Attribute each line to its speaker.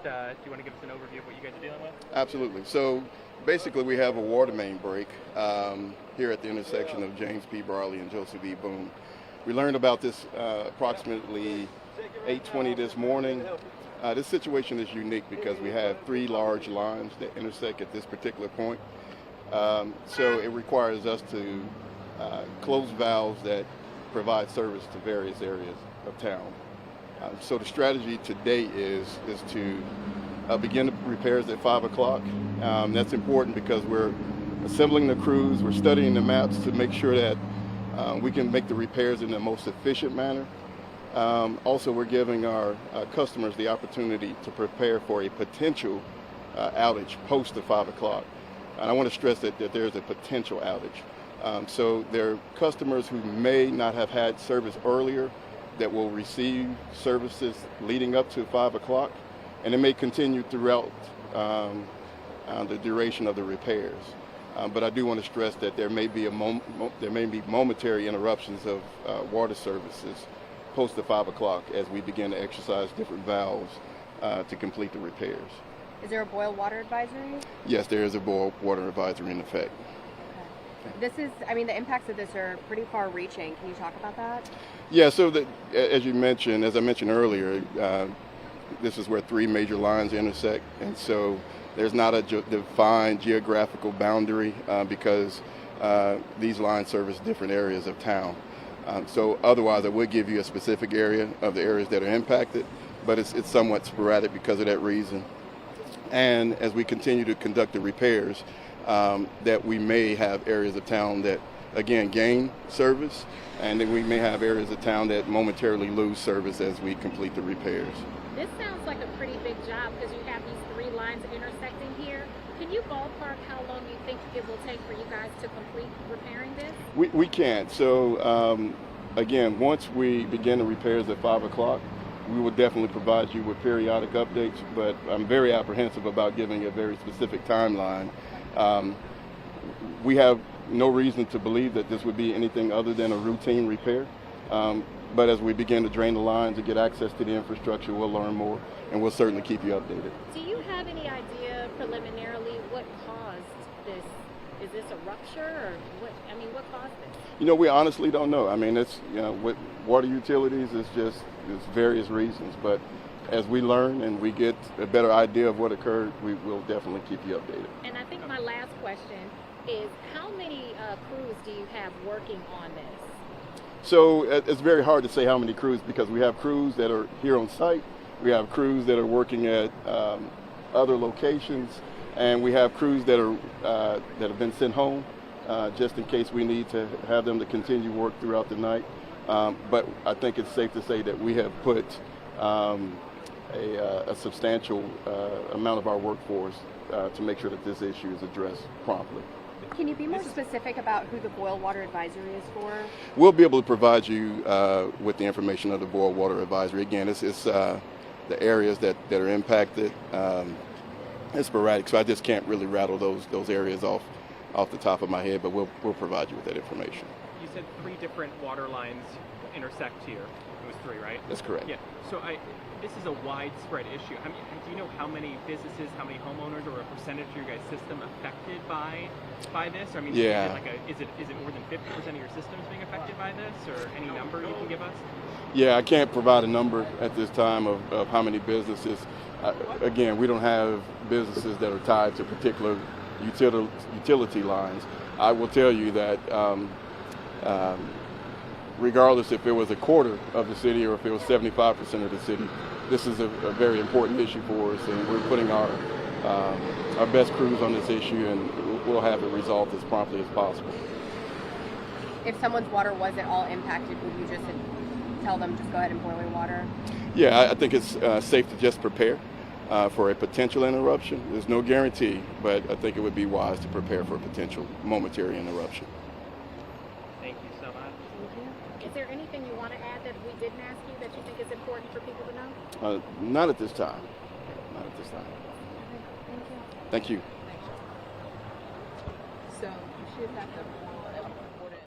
Speaker 1: do you want to give us an overview of what you guys are dealing with?
Speaker 2: Absolutely. So basically we have a water main break here at the intersection of James P. Brawley and Joseph E. Boone. We learned about this approximately 8:20 this morning. This situation is unique because we have 3 large lines that intersect at this particular point. So it requires us to close valves that provide service to various areas of town. So the strategy today is to begin the repairs at 5 o'clock. That's important because we're assembling the crews, we're studying the maps to make sure that we can make the repairs in the most efficient manner. Also, we're giving our customers the opportunity to prepare for a potential outage post the 5 o'clock. And I want to stress that there's a potential outage. So there are customers who may not have had service earlier that will receive services leading up to 5 o'clock, and it may continue throughout the duration of the repairs. But I do want to stress that there may be momentary interruptions of water services post the 5 o'clock as we begin to exercise different valves to complete the repairs.
Speaker 3: Is there a boil water advisory?
Speaker 2: Yes, there is a boil water advisory in effect.
Speaker 3: This is, I mean, the impacts of this are pretty far reaching. Can you talk about that?
Speaker 2: Yeah, so as I mentioned earlier, this is where 3 major lines intersect, and so there's not a defined geographical boundary because these lines service different areas of town. So otherwise I would give you a specific area of the areas that are impacted, but it's somewhat sporadic because of that reason. And as we continue to conduct the repairs, that we may have areas of town that, again, gain service, and then we may have areas of town that momentarily lose service as we complete the repairs.
Speaker 4: This sounds like a pretty big job because you have these 3 lines intersecting here. Can you ballpark how long you think it will take for you guys to complete repairing this?
Speaker 2: We can't. So again, once we begin the repairs at 5 o'clock, we will definitely provide you with periodic updates, but I'm very apprehensive about giving a very specific timeline. We have no reason to believe that this would be anything other than a routine repair. But as we begin to drain the lines and get access to the infrastructure, we'll learn more, and we'll certainly keep you updated.
Speaker 4: Do you have any idea preliminarily what caused this? Is this a rupture, or what? I mean, what caused this?
Speaker 2: You know, we honestly don't know. I mean, it's, you know, with water utilities, it's various reasons. But as we learn and we get a better idea of what occurred, we will definitely keep you updated.
Speaker 4: And I think my last question is, how many crews do you have working on this?
Speaker 2: So it's very hard to say how many crews because we have crews that are here on site, we have crews that are working at other locations, and we have crews that have been sent home just in case we need to have them to continue work throughout the night. But I think it's safe to say that we have put a substantial amount of our workforce to make sure that this issue is addressed promptly.
Speaker 3: Can you be more specific about who the boil water advisory is for?
Speaker 2: We'll be able to provide you with the information of the boil water advisory. Again, it's the areas that are impacted. It's sporadic, so I just can't really rattle those areas off the top of my head, but we'll provide you with that information.
Speaker 1: You said 3 different water lines intersect here. It was 3, right?
Speaker 2: That's correct.
Speaker 1: Yeah. So this is a widespread issue. I mean, do you know how many businesses, how many homeowners, or a percentage of your guys' system affected by this? I mean,
Speaker 2: yeah.
Speaker 1: Is it more than 50% of your systems being affected by this, or any number you can give us?
Speaker 2: Yeah, I can't provide a number at this time of how many businesses. Again, we don't have businesses that are tied to particular utility lines. I will tell you that regardless if it was a quarter of the city or if it was 75% of the city, this is a very important issue for us, and we're putting our best crews on this issue, and we'll have it resolved as promptly as possible.
Speaker 3: If someone's water was at all impacted, would you just tell them just go ahead and boil your water?
Speaker 2: Yeah, I think it's safe to just prepare for a potential interruption. There's no guarantee, but I think it would be wise to prepare for a potential momentary interruption.
Speaker 1: Thank you so much.
Speaker 4: Is there anything you want to add that we didn't ask you that you think is important for people to know?
Speaker 2: Not at this time. Not at this time.
Speaker 3: Okay, thank you.
Speaker 2: Thank you.
Speaker 5: So you should have the